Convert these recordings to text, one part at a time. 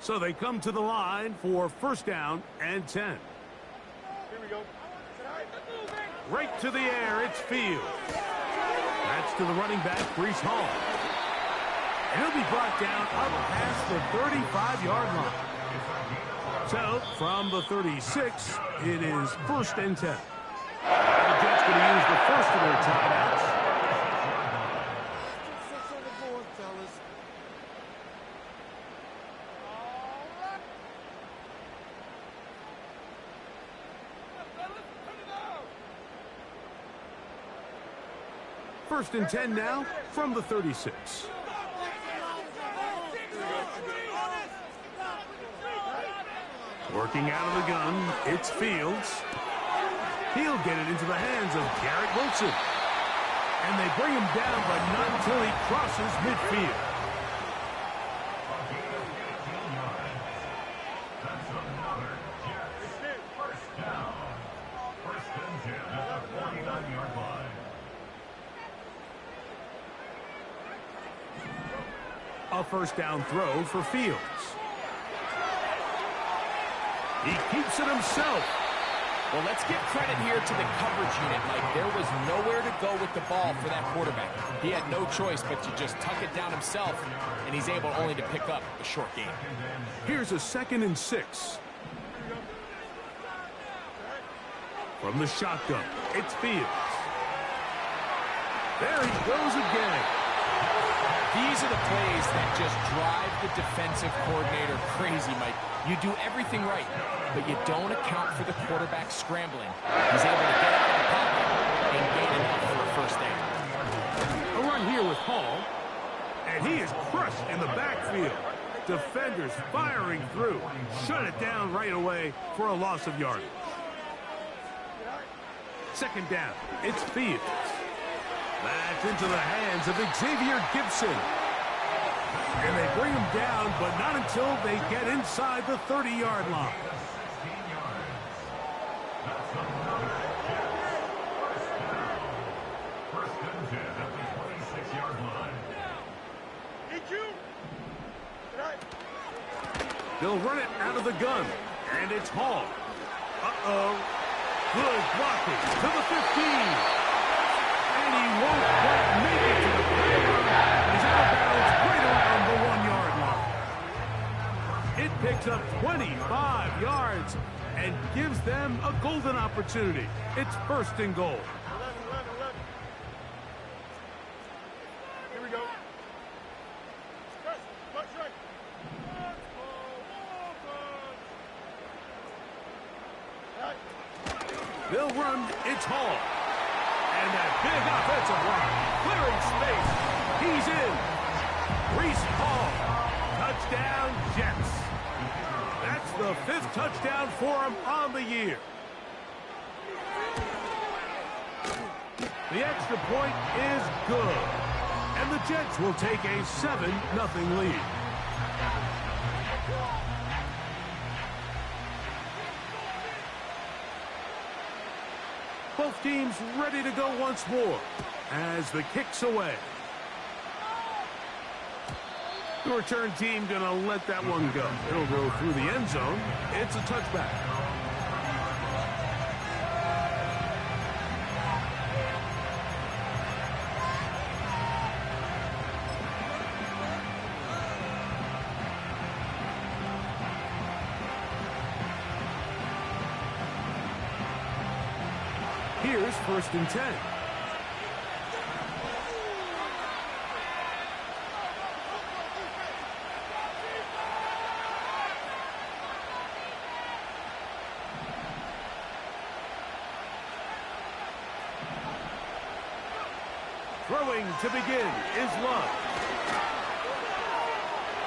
So they come to the line for first down and 10. Here we go. Right to the air, it's Fields. That's to the running back, Breece Hall. And he'll be brought down up past the 35-yard line. So, from the 36, it is first and 10. The Jets going to use the first of their timeouts. First and 10 now from the 36. Working out of the gun, it's Fields. He'll get it into the hands of Garrett Wilson. And they bring him down, but not until he crosses midfield. A first down throw for Fields. He keeps it himself. Well, let's give credit here to the coverage unit. Like, there was nowhere to go with the ball for that quarterback. He had no choice but to just tuck it down himself, and he's able only to pick up a short gain. Here's a 2nd and 6. From the shotgun, it's Fields. There he goes again. These are the plays that just drive the defensive coordinator crazy, Mike. You do everything right, but you don't account for the quarterback scrambling. He's able to get out of the pocket and gain enough for a first down. A run here with Hall, and he is crushed in the backfield. Defenders firing through. Shut it down right away for a loss of yardage. 2nd down, it's Fields. That's into the hands of Xavier Gibson. And they bring him down, but not until they get inside the 30-yard line. They'll run it out of the gun, and it's Hall. Uh-oh. Good blocking to the 15. And he won't quite make it to the playground. He's out of bounds right around the 1-yard line. It picks up 25 yards and gives them a golden opportunity. It's first and goal. 11. Here we go. Watch right. They'll run. It's Hall. And that big offensive line, clearing space. He's in. Breece Hall. Touchdown, Jets. That's the 5th touchdown for him on the year. The extra point is good. And the Jets will take a 7-0 lead. Both teams ready to go once more as the kick's away. The return team going to let that one go. It'll go through the end zone. It's a touchback. Here's first and 10. Throwing to begin is Love.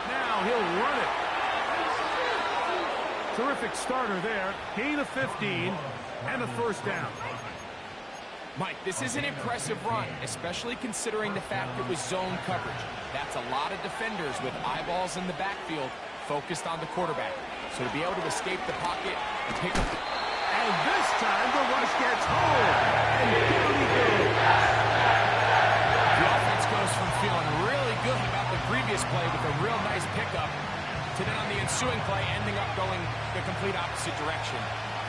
Now he'll run it. Terrific starter there. Gain of 15 and a first down. Mike, this is an impressive run, especially considering the fact it was zone coverage. That's a lot of defenders with eyeballs in the backfield focused on the quarterback. So to be able to escape the pocket and pick up... And this time the rush gets home. And down he goes. The offense goes from feeling really good about the previous play with a real nice pickup to then on the ensuing play ending up going the complete opposite direction.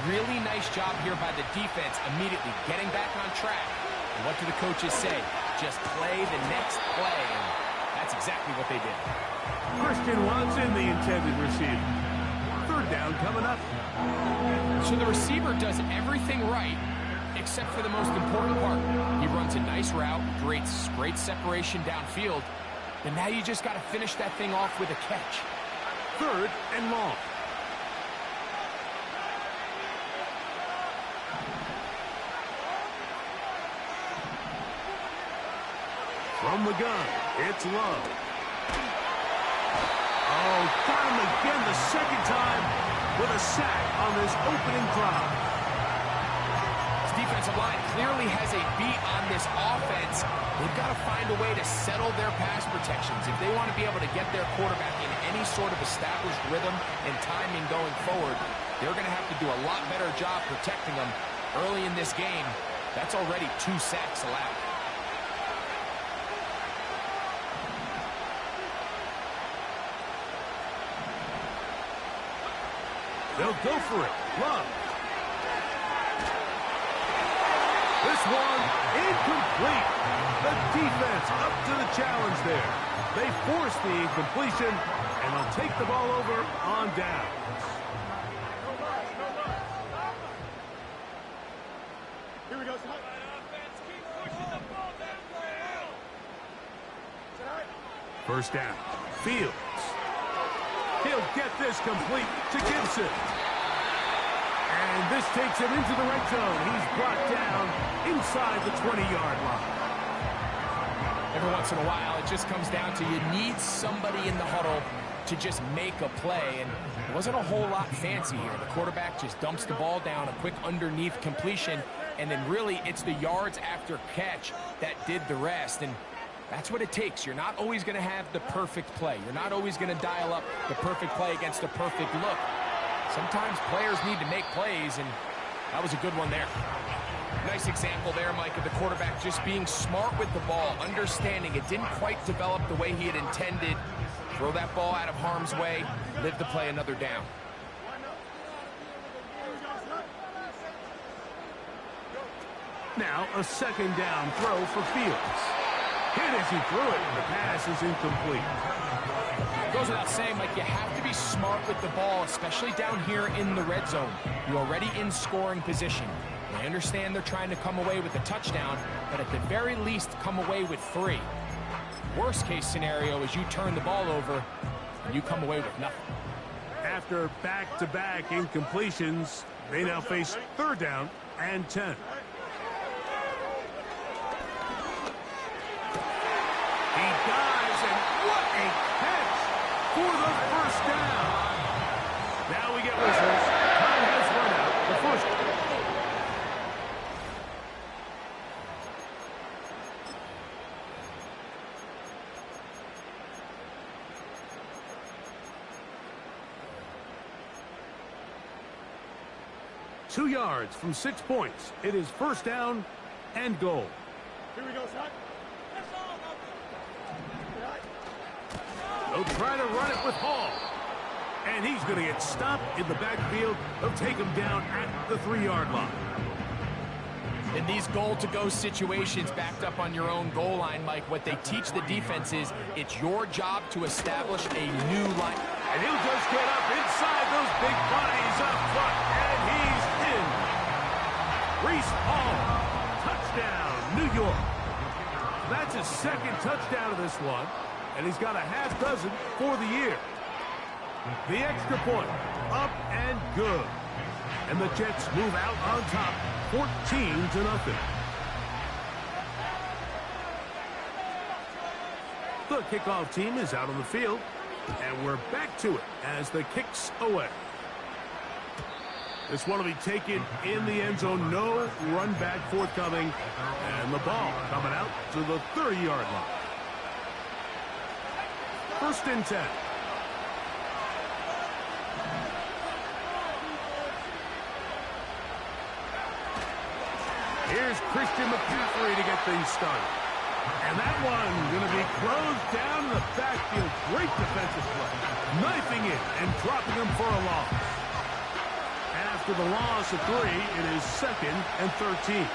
Really nice job here by the defense, immediately getting back on track. And what do the coaches say? Just play the next play. And that's exactly what they did. Christian was in the intended receiver. Third down coming up. So the receiver does everything right, except for the most important part. He runs a nice route, creates great separation downfield, and now you just got to finish that thing off with a catch. Third and long. From the gun, it's Love. Oh, got him again the second time with a sack on this opening drive. This defensive line clearly has a beat on this offense. They've got to find a way to settle their pass protections. If they want to be able to get their quarterback in any sort of established rhythm and timing going forward, they're going to have to do a lot better job protecting them early in this game. That's already 2 sacks allowed. They'll go for it. Love. This one incomplete. The defense up to the challenge there. They force the incompletion, and they'll take the ball over on down. Here we go. First down. Fields. He'll get this complete to Gibson. And this takes him into the red zone. He's brought down inside the 20-yard line. Every once in a while, it just comes down to you need somebody in the huddle to just make a play. And it wasn't a whole lot fancy here. The quarterback just dumps the ball down, a quick underneath completion, and then really it's the yards after catch that did the rest. And that's what it takes. You're not always going to have the perfect play. You're not always going to dial up the perfect play against a perfect look. Sometimes players need to make plays, and that was a good one there. Nice example there, Mike, of the quarterback just being smart with the ball, understanding it didn't quite develop the way he had intended. Throw that ball out of harm's way, live to play another down. Now a second down throw for Fields. Hit as he threw it. The pass is incomplete. It goes without saying, Mike, you have to be smart with the ball, especially down here in the red zone. You're already in scoring position. I understand they're trying to come away with a touchdown, but at the very least, come away with 3. Worst case scenario is you turn the ball over and you come away with nothing. After back-to-back incompletions, they now face third down and 10. He dives, and what a catch for the first down. Now we get whistles. Time has run out. The first. Two yards from 6 points. It is first down and goal. Here we go, son. They'll try to run it with Hall. And he's going to get stopped in the backfield. They'll take him down at the 3-yard line. In these goal-to-go situations backed up on your own goal line, Mike, what they teach the defense is it's your job to establish a new line. And he'll just get up inside those big bodies up front. And he's in. Breece Hall. Touchdown, New York. That's his second touchdown of this one. And he's got a half dozen for the year. The extra point, up and good. And the Jets move out on top, 14-0. The kickoff team is out on the field, and we're back to it as the kick's away. This one will be taken in the end zone, no run back forthcoming, and the ball coming out to the 30-yard line. First and 10. Here's Christian McCaffrey to get things started. And that one going to be closed down in the backfield. Great defensive play. knifing it and dropping him for a loss. After the loss of 3, it is 2nd and 13.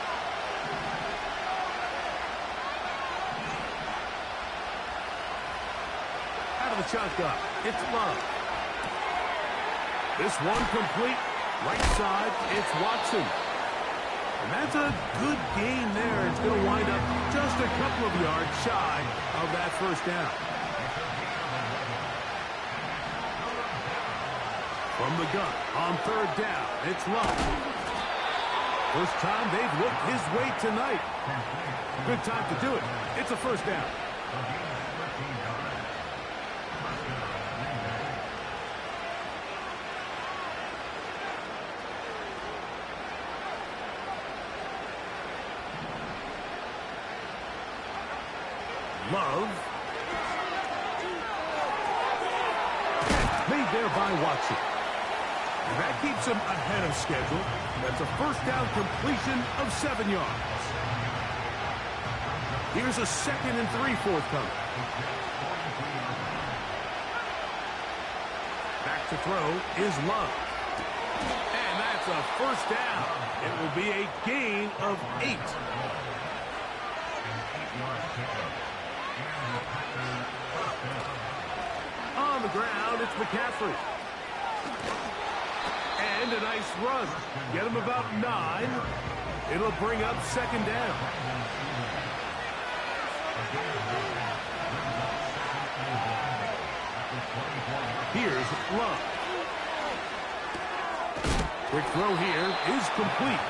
Out of the shotgun, it's Love. This one complete. Right side, it's Watson. And that's a good gain there. It's going to wind up just a couple of yards shy of that first down. From the gun, on 3rd down, it's Love. First time they've looked his way tonight. Good time to do it. It's a first down. Love. Made there by Watson. And that keeps him ahead of schedule. That's a first down completion of 7 yards. Here's a 2nd and 3 forthcoming. Back to throw is Love. And that's a first down. It will be a gain of 8. On the ground, it's McCaffrey. And a nice run. Get him about 9. It'll bring up 2nd down. Here's Love. Quick throw here is complete.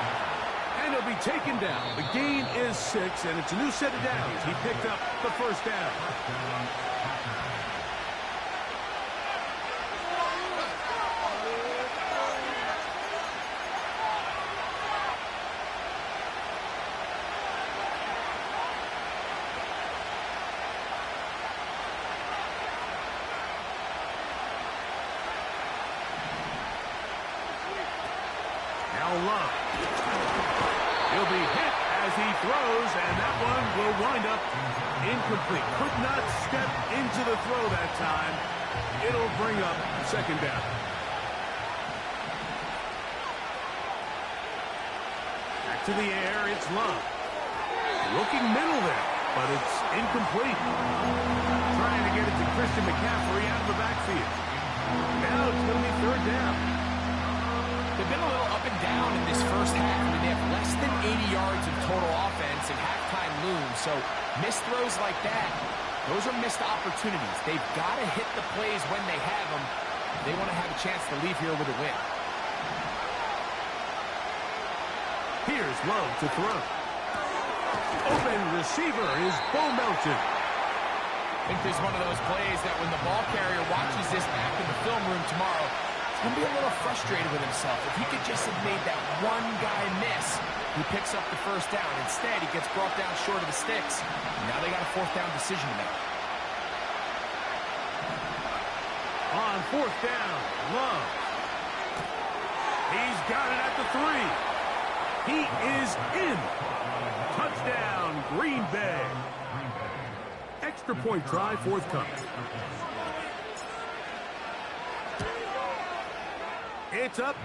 And he'll be taken down. The gain is 6, and it's a new set of downs. He picked up the first down. Now Love. He'll be hit as he throws, and that one will wind up incomplete. Could not step into the throw that time. It'll bring up 2nd down. Back to the air, it's Love. Looking middle there, but it's incomplete. Trying to get it to Christian McCaffrey out of the backfield. Now it's going to be 3rd down. They've been a little up and down in this first half. I mean, they have less than 80 yards of total offense and halftime looms. So missed throws like that, those are missed opportunities. They've got to hit the plays when they have them. They want to have a chance to leave here with a win. Here's Love to throw. Open receiver is Bo Melton. I think there's one of those plays that when the ball carrier watches this back in the film room tomorrow, he's going to be a little frustrated with himself. If he could just have made that one guy miss, he picks up the first down. Instead, he gets brought down short of the sticks. Now they got a 4th down decision to make. On 4th down, Love. He's got it at the 3. He is in. Touchdown, Green Bay. Extra point try forthcoming. It's up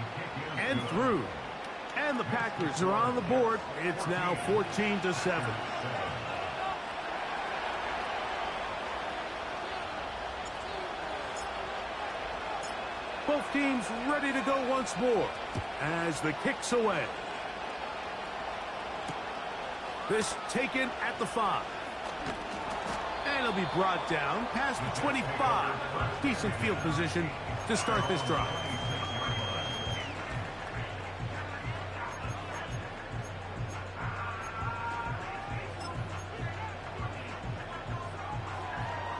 and through. And the Packers are on the board. It's now 14-7. Both teams ready to go once more as the kick's away. This taken at the 5. And it'll be brought down past the 25. Decent field position to start this drive.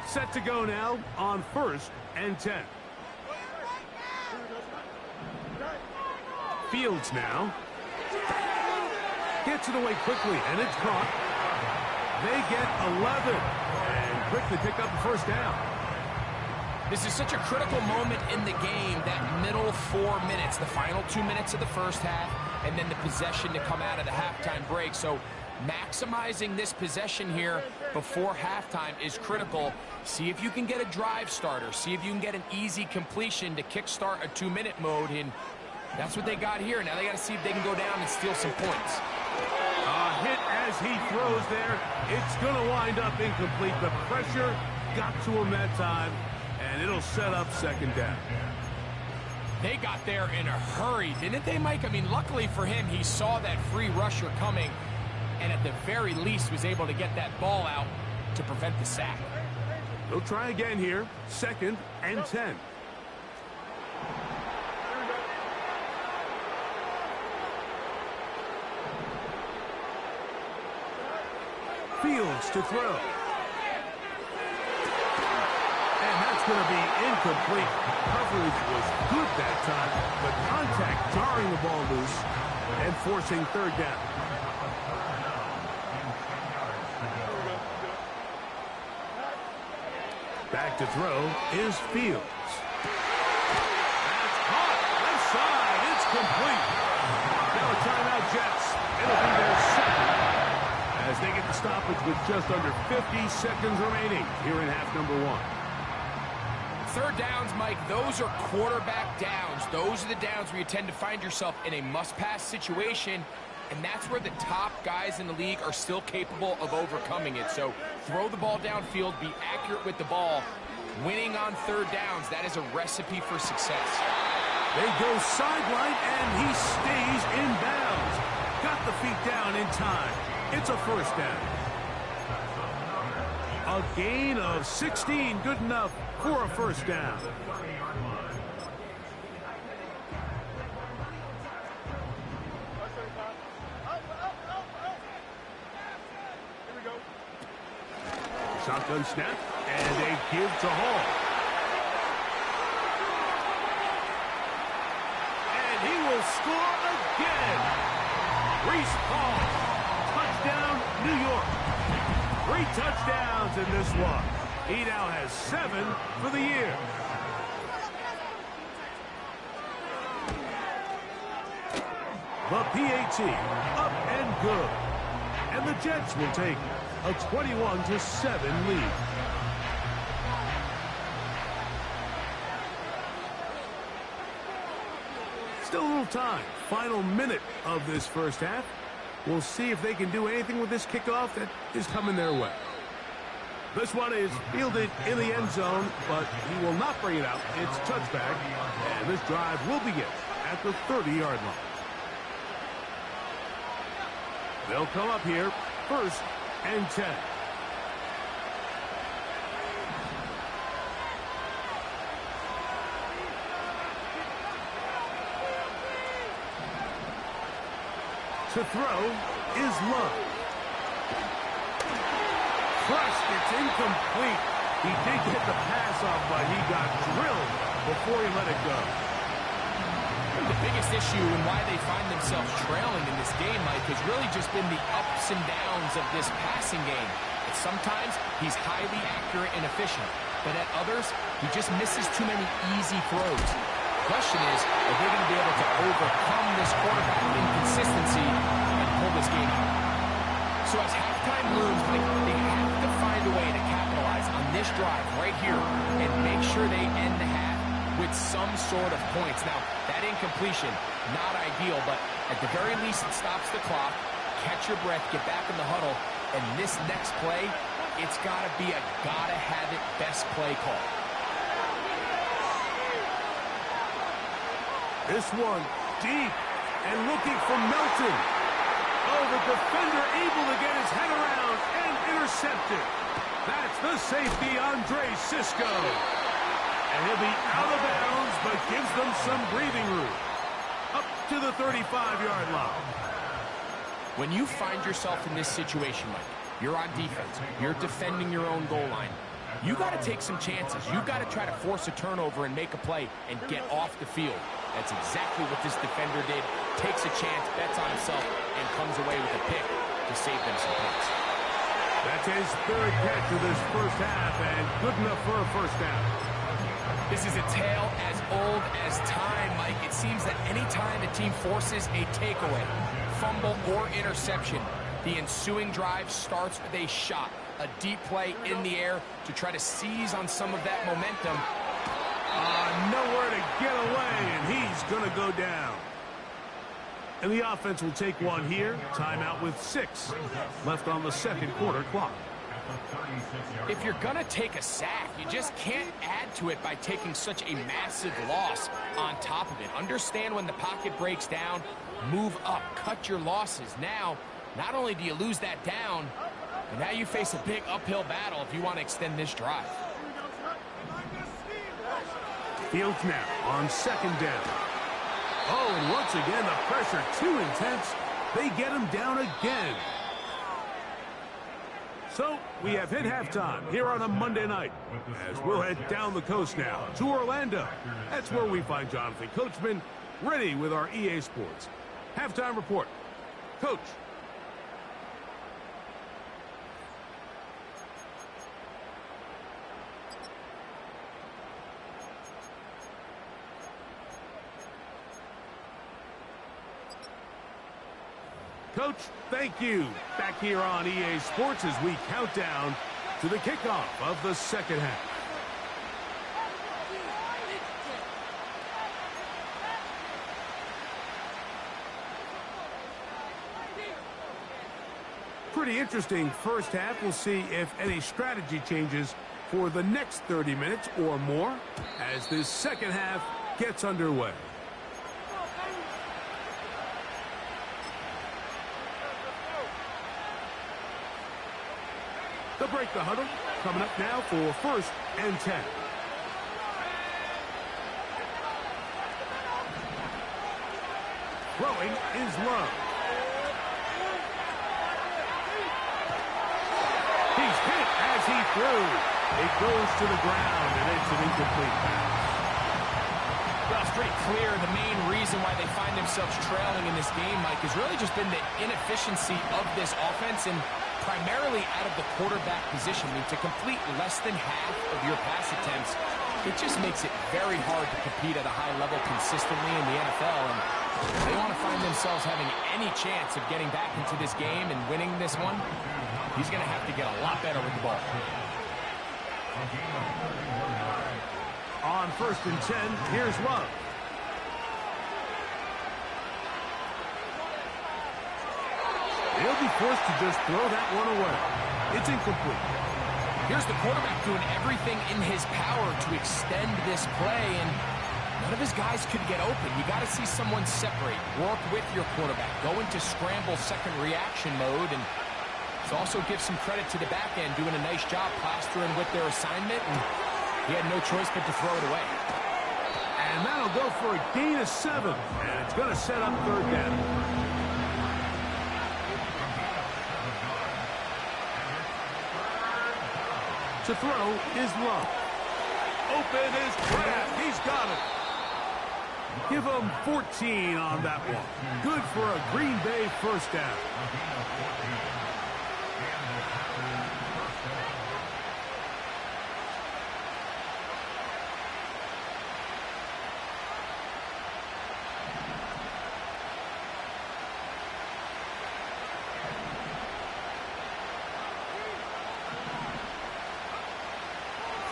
Set to go now on 1st and 10. Fields now. Gets it away quickly, and it's caught. They get 11 and quickly pick up the first down. This is such a critical moment in the game, that middle 4 minutes, the final 2 minutes of the first half, and then the possession to come out of the halftime break. So Maximizing this possession here before halftime is critical. See if you can get a drive starter. See if you can get an easy completion to kickstart a 2-minute mode, and that's what they got here. Now they got to see if they can go down and steal some points. Hit as he throws there. It's going to wind up incomplete. The pressure got to him that time, and it'll set up second down. They got there in a hurry, didn't they, Mike? I mean, luckily for him, he saw that free rusher coming, and at the very least was able to get that ball out to prevent the sack. They'll try again here. 2nd and 10. Fields to throw. And that's going to be incomplete. Coverage was good that time, but contact jarring the ball loose and forcing third down. Back to throw is Fields. That's caught. Left side. It's complete. Now a timeout, Jets. It'll be their second as they get the stoppage with just under 50 seconds remaining here in half number 1. Third downs, Mike, those are quarterback downs. Those are the downs where you tend to find yourself in a must-pass situation, and that's where the top guys in the league are still capable of overcoming it. So throw the ball downfield, be accurate with the ball. Winning on third downs, that is a recipe for success. They go sideline, and he stays in bounds. Got the feet down in time. It's a first down. A gain of 16, good enough for a first down. Shotgun snap, and they give to Hall. And he will score again. Breece Hall, touchdown, New York. 3 touchdowns in this one. He now has 7 for the year. The PAT, up and good. And the Jets will take a 21-7 lead. Still a little time. Final minute of this first half. We'll see if they can do anything with this kickoff that is coming their way. This one is fielded in the end zone, but he will not bring it out. It's touchback, and this drive will begin at the 30-yard line. They'll come up here, 1st and 10. To throw is Love. Crushed, it's incomplete. He did get the pass off, but he got drilled before he let it go. The biggest issue and why they find themselves trailing in this game, Mike, has really just been the ups and downs of this passing game. And sometimes he's highly accurate and efficient, but at others, he just misses too many easy throws. The question is, are they going to be able to overcome this quarterback inconsistency and pull this game out? So as halftime looms, Mike, they have to find a way to capitalize on this drive right here and make sure they end the half with some sort of points. Now, that incompletion, not ideal, but at the very least it stops the clock. Catch your breath, get back in the huddle, and this next play, it's got to be a gotta-have-it best play call. This one deep and looking for Melton. Oh, the defender able to get his head around and intercepted. That's the safety, Andre Cisco. And he'll be out of bounds, but gives them some breathing room. Up to the 35-yard line. When you find yourself in this situation, Mike, you're on defense, you're defending your own goal line, you got to take some chances. You got to try to force a turnover and make a play and get off the field. That's exactly what this defender did. Takes a chance, bets on himself, and comes away with a pick to save them some points. That's his 3rd catch of this first half, and good enough for a first down. This is a tale as old as time, Mike. It seems that any time a team forces a takeaway, fumble, or interception, The ensuing drive starts with a shot, a deep play in the air to try to seize on some of that momentum. Nowhere to get away, and he's going to go down. And the offense will take one here. Timeout with 6 left on the second quarter clock. If you're going to take a sack, you just can't add to it by taking such a massive loss on top of it. Understand when the pocket breaks down, move up, cut your losses. Now, not only do you lose that down, but now you face a big uphill battle if you want to extend this drive. Fields now on second down. Oh, and once again, the pressure too intense. They get him down again. So, we have hit halftime here on a Monday night, as we'll head down the coast now to Orlando. That's where we find Jonathan Coachman ready with our EA Sports halftime report. Coach. Coach, thank you. Back here on EA Sports as we count down to the kickoff of the second half. Pretty interesting first half. We'll see if any strategy changes for the next 30 minutes or more as this second half gets underway. They'll break the huddle. Coming up now for 1st and 10. Throwing is Love. He's hit as he threw. It goes to the ground, and it's an incomplete pass. Well, it's pretty clear the main reason why they find themselves trailing in this game, Mike, has really just been the inefficiency of this offense and primarily out of the quarterback position. I mean, to complete less than half of your pass attempts, it just makes it very hard to compete at a high level consistently in the NFL. And if they want to find themselves having any chance of getting back into this game and winning this one, he's going to have to get a lot better with the ball. On 1st and 10, here's Love. He'll be forced to just throw that one away. It's incomplete. Here's the quarterback doing everything in his power to extend this play, and none of his guys could get open. You got to see someone separate, work with your quarterback, go into scramble second reaction mode, and also give some credit to the back end, doing a nice job plastering with their assignment, and he had no choice but to throw it away. And that'll go for a gain of 7, and it's going to set up 3rd down. To throw is Love. Open is Kraft. He's got it. Give him 14 on that one. Good for a Green Bay 1st down.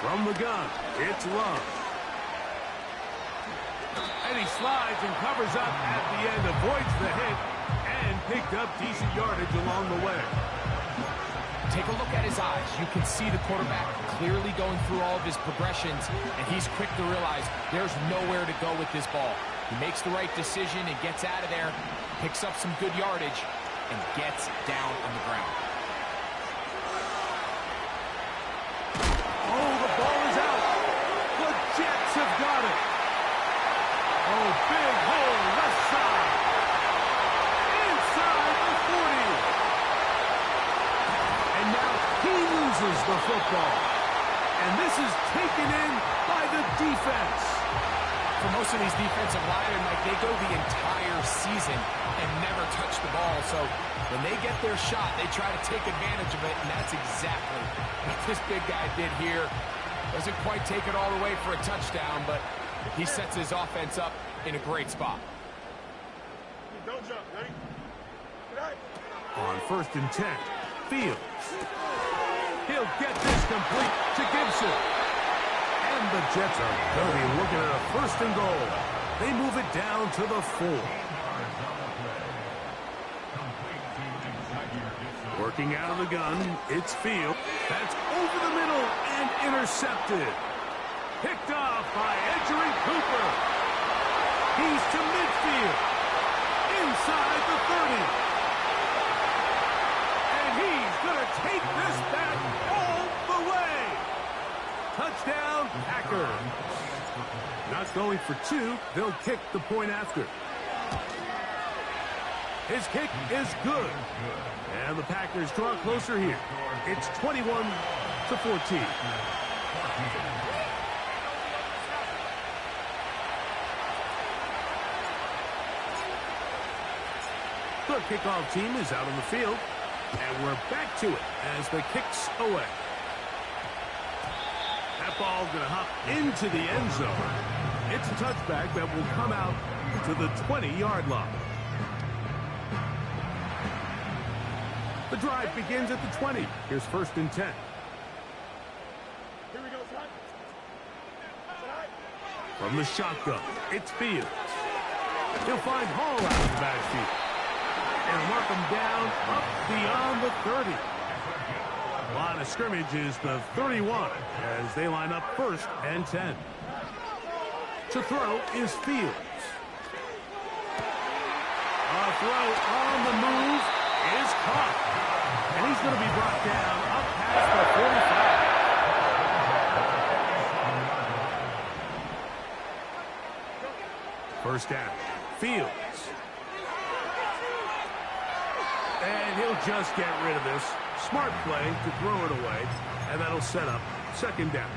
From the gun, it's Love. And he slides and covers up at the end, avoids the hit, and picked up decent yardage along the way. Take a look at his eyes. You can see the quarterback clearly going through all of his progressions, and he's quick to realize there's nowhere to go with this ball. He makes the right decision and gets out of there, picks up some good yardage, and gets down on the ground. Oh, the ball is out. The Jets have got it. Oh, big hole left side. Inside the 40. And now he loses the football. And this is taken in by the defense. For most of these defensive linemen, like, they go the entire season and never touch the ball. So when they get their shot, they try to take advantage of it, and that's exactly what this big guy did here. Doesn't quite take it all the way for a touchdown, but he sets his offense up in a great spot. Don't jump. Ready? Get out. On 1st and 10, Fields. He'll get this complete to Gibson. And the Jets are going to be looking at a 1st and goal. They move it down to the 4. Working out of the gun, it's Fields. That's over the middle and intercepted. Picked off by Edgerrin Cooper. He's to midfield. Inside the 30. And he's going to take this back all the way. Touchdown, Packers. Not going for 2. They'll kick the point after. His kick is good. And the Packers draw closer here. It's 21-14. The kickoff team is out on the field. And we're back to it as the kick's away. That ball's going to hop into the end zone. It's a touchback that will come out to the 20-yard line. The drive begins at the 20. Here's 1st and 10. Here we go, son. From the shotgun, it's Fields. He'll find Hall out of the backfield. And mark him down up beyond the 30. Line of scrimmage is the 31 as they line up 1st and 10. To throw is Fields. A throw on the move is caught. And he's going to be brought down up past the 45. 1st down. Fields. And he'll just get rid of this. Smart play to throw it away. And that'll set up 2nd down.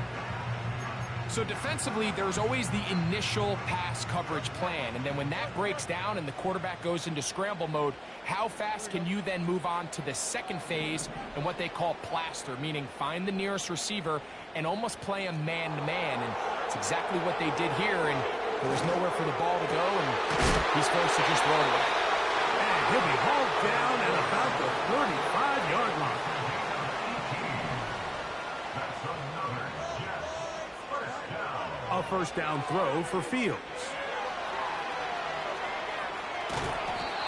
So defensively, there's always the initial pass coverage plan. And then when that breaks down and the quarterback goes into scramble mode, how fast can you then move on to the 2nd phase and what they call plaster, meaning find the nearest receiver and almost play a man-to-man. And it's exactly what they did here. And there was nowhere for the ball to go, and he's forced to just throw it away. And he'll be hauled down at about the 35-yard line. A 1st down throw for Fields.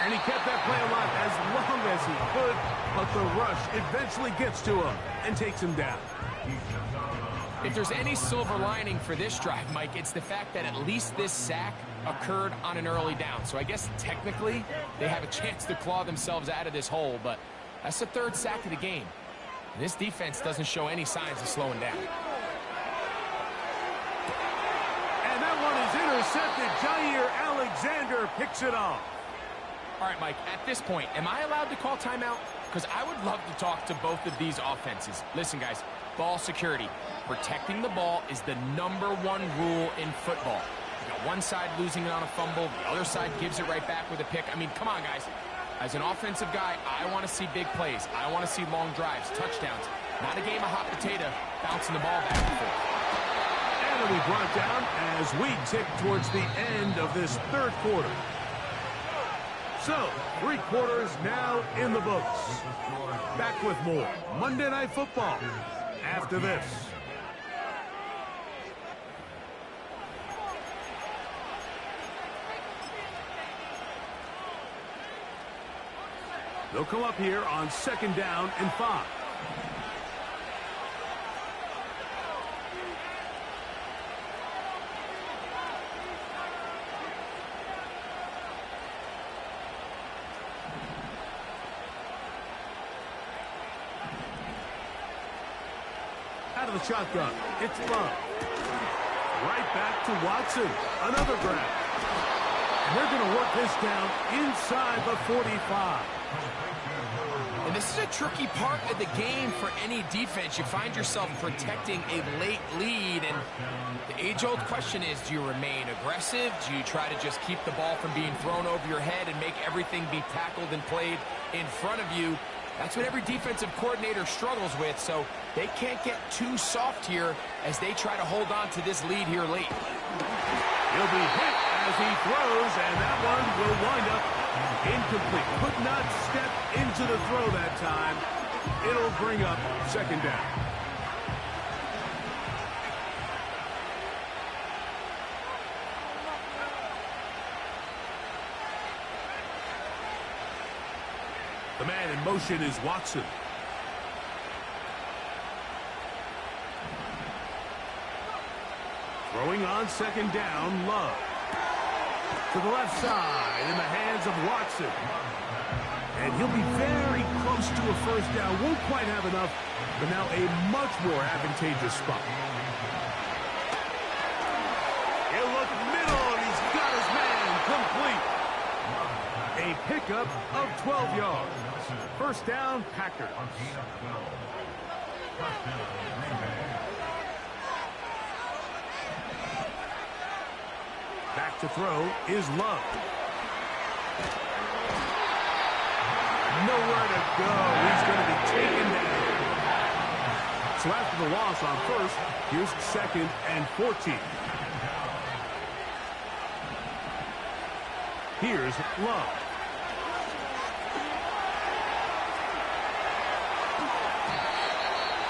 And he kept that play alive as long as he could, but the rush eventually gets to him and takes him down. If there's any silver lining for this drive, Mike, it's the fact that at least this sack occurred on an early down. So I guess technically they have a chance to claw themselves out of this hole, but that's the 3rd sack of the game. This defense doesn't show any signs of slowing down. And that one is intercepted. Jair Alexander picks it off. All right, Mike, at this point, am I allowed to call timeout? Because I would love to talk to both of these offenses. Listen, guys, ball security. Protecting the ball is the #1 rule in football. You got one side losing it on a fumble, the other side gives it right back with a pick. I mean, come on, guys. As an offensive guy, I want to see big plays. I want to see long drives, touchdowns. Not a game of hot potato, bouncing the ball back and forth. And it'll be brought down as we tick towards the end of this 3rd quarter. So, 3 quarters now in the books. Back with more Monday Night Football after this. They'll come up here on 2nd down and 5. Out of the shotgun, it's Love. Right back to Watson. Another grab. And they're going to work this down inside the 45. And this is a tricky part of the game for any defense. You find yourself protecting a late lead, and the age-old question is, do you remain aggressive? Do you try to just keep the ball from being thrown over your head and make everything be tackled and played in front of you? That's what every defensive coordinator struggles with, so they can't get too soft here as they try to hold on to this lead here late. He'll be hit as he throws, and that one will wind up Incomplete. Could not step into the throw that time. It'll bring up second down. The man in motion is Watson. Throwing on second down, Love. To the left side in the hands of Watson. And he'll be very close to a first down. Won't quite have enough, but now a much more advantageous spot. He'll look middle, and he's got his man complete. A pickup of 12 yards. First down, Packers. Back to throw is Love. Nowhere to go. He's going to be taken down. So after the loss on first, here's second and 14. Here's Love.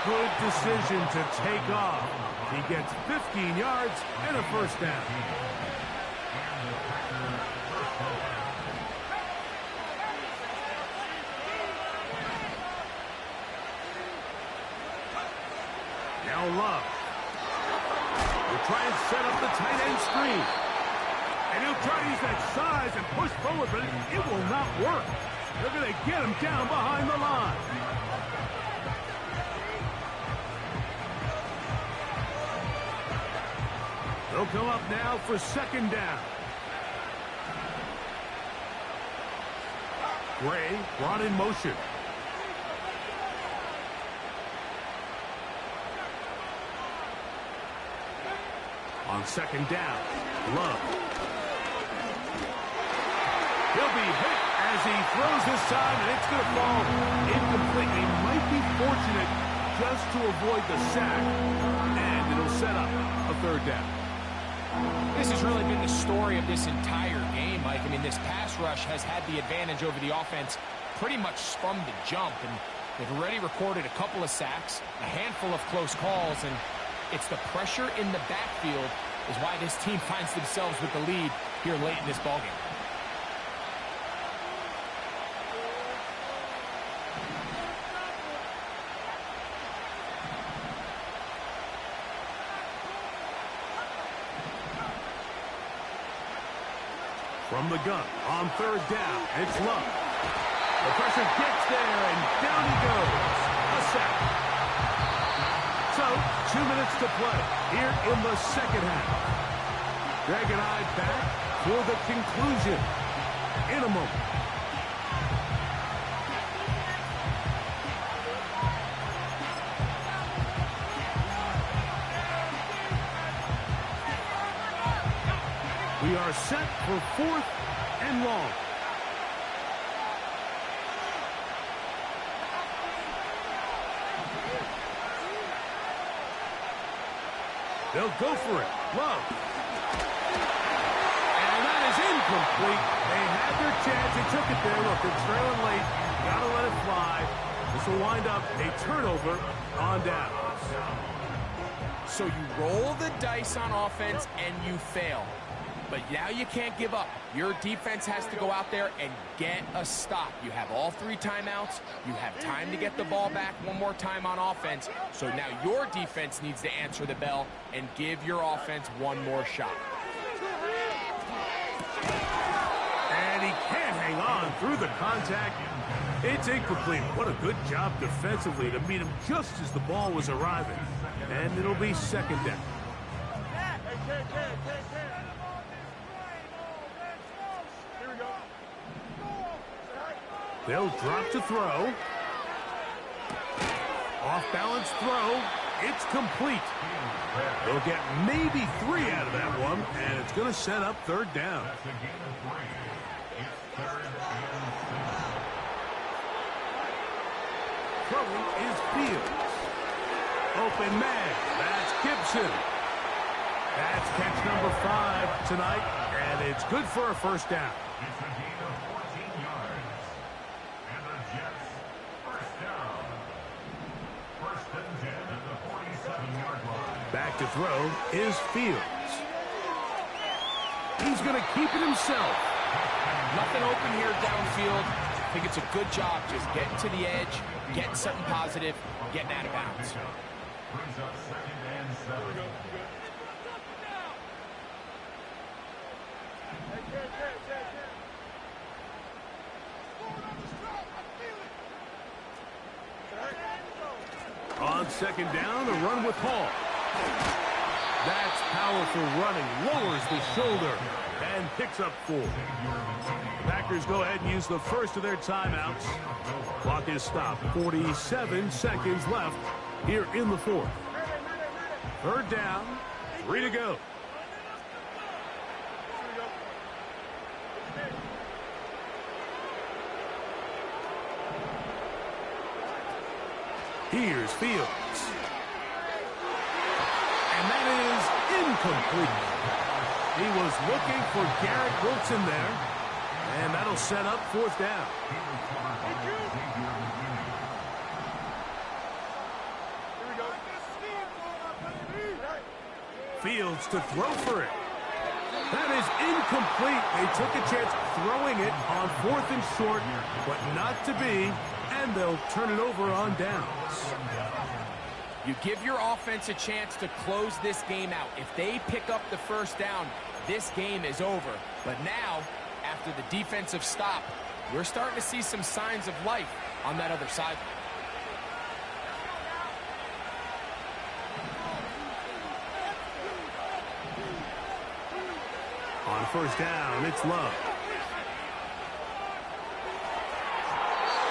Good decision to take off. He gets 15 yards and a first down. Now Love. We'll try and set up the tight end screen. And he'll try to use that size and push forward, but it will not work. They're going to get him down behind the line. They'll come up now for second down. Gray brought in motion. On second down, Love. He'll be hit as he throws this time, and it's going to fall incomplete. He might be fortunate just to avoid the sack, and it'll set up a third down. This has really been the story of this entire game, Mike. I mean, this pass rush has had the advantage over the offense pretty much from the jump, and they've already recorded a couple of sacks, a handful of close calls, and it's the pressure in the backfield is why this team finds themselves with the lead here late in this ballgame. From the gun on third down, it's Love. The pressure gets there, and down he goes. A sack. So, 2 minutes to play here in the second half. Greg and I back for the conclusion in a moment. We are set for fourth and long. They'll go for it. Love. And that is incomplete. They had their chance. They took it there. Look, they're trailing late. Got to let it fly. This will wind up a turnover on downs. So you roll the dice on offense and you fail. But now you can't give up. Your defense has to go out there and get a stop. You have all 3 timeouts. You have time to get the ball back one more time on offense. So now your defense needs to answer the bell and give your offense one more shot. And he can't hang on through the contact. It's incomplete. What a good job defensively to meet him just as the ball was arriving. And it'll be second down. They'll drop to throw. Off-balance throw. It's complete. They'll get maybe 3 out of that one, and it's going to set up third down. Throwing is Fields. Open man. That's Gibson. That's catch number 5 tonight, and it's good for a first down. Back to throw is Fields. He's going to keep it himself. Nothing open here downfield. I think it's a good job just getting to the edge, getting something positive, getting out of bounds. On second down, a run with Hall. That's powerful running. Lowers the shoulder and picks up 4. The Packers go ahead and use the first of their timeouts. Clock is stopped. 47 seconds left here in the 4th. Third down, 3 to go. Here's Fields. And that is incomplete. He was looking for Garrett Wilson there. And that'll set up 4th down. Fields to throw for it. That is incomplete. They took a chance throwing it on 4th and short, but not to be. And they'll turn it over on downs. You give your offense a chance to close this game out. If they pick up the first down, this game is over. But now, after the defensive stop, we're starting to see some signs of life on that other sideline. On first down, it's Love.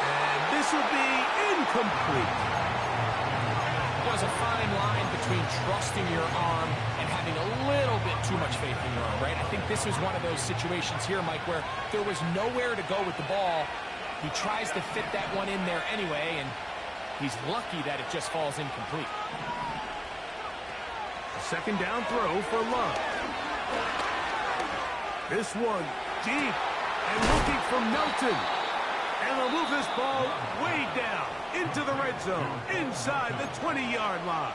And this will be incomplete. There's a fine line between trusting your arm and having a little bit too much faith in your arm, right? I think this was one of those situations here, Mike, where there was nowhere to go with the ball. He tries to fit that one in there anyway, and he's lucky that it just falls incomplete. Second down throw for Love. This one deep and looking for Melton. And they'll move this ball way down into the red zone, inside the 20-yard line.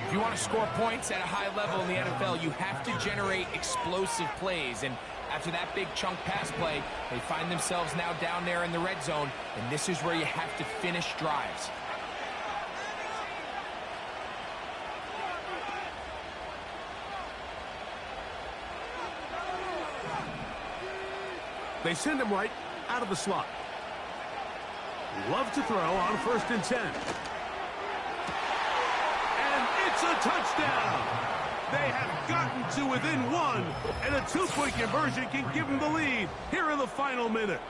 If you want to score points at a high level in the NFL, you have to generate explosive plays. And after that big chunk pass play, they find themselves now down there in the red zone. And this is where you have to finish drives. They send him right out of the slot. Love to throw on 1st and 10. And it's a touchdown. They have gotten to within 1, and a 2-point conversion can give them the lead here in the final minute.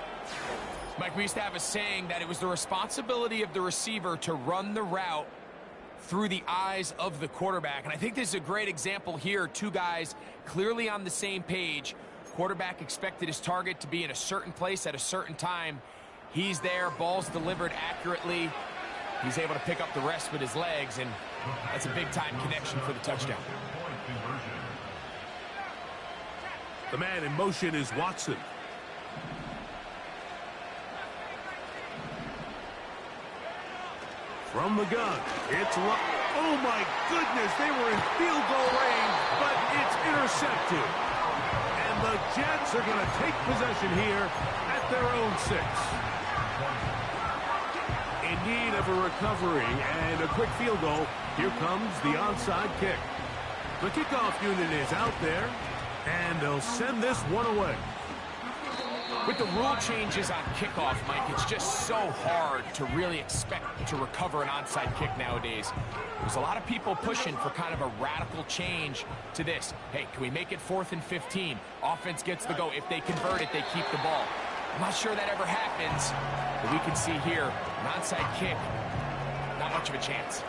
Mike, we used to have a saying that it was the responsibility of the receiver to run the route through the eyes of the quarterback. And I think this is a great example here. 2 guys clearly on the same page. Quarterback expected his target to be in a certain place at a certain time. He's there, ball's delivered accurately. He's able to pick up the rest with his legs, and that's a big-time connection for the touchdown. The man in motion is Watson. From the gun, it's oh my goodness, they were in field goal range, but it's intercepted. And the Jets are going to take possession here at their own 6. In need of a recovery and a quick field goal, here comes the onside kick. The kickoff unit is out there, and they'll send this one away. With the rule changes on kickoff, Mike, it's just so hard to really expect to recover an onside kick nowadays. There's a lot of people pushing for kind of a radical change to this. Hey, can we make it 4th and 15? Offense gets the go. If they convert it, they keep the ball. I'm not sure that ever happens, but we can see here, an onside kick, not much of a chance.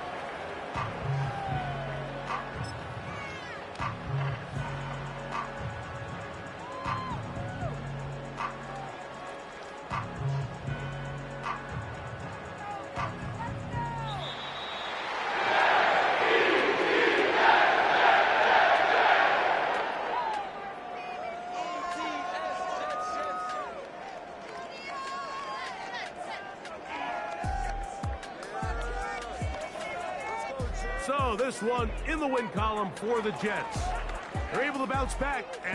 So this one in the win column for the Jets. They're able to bounce back after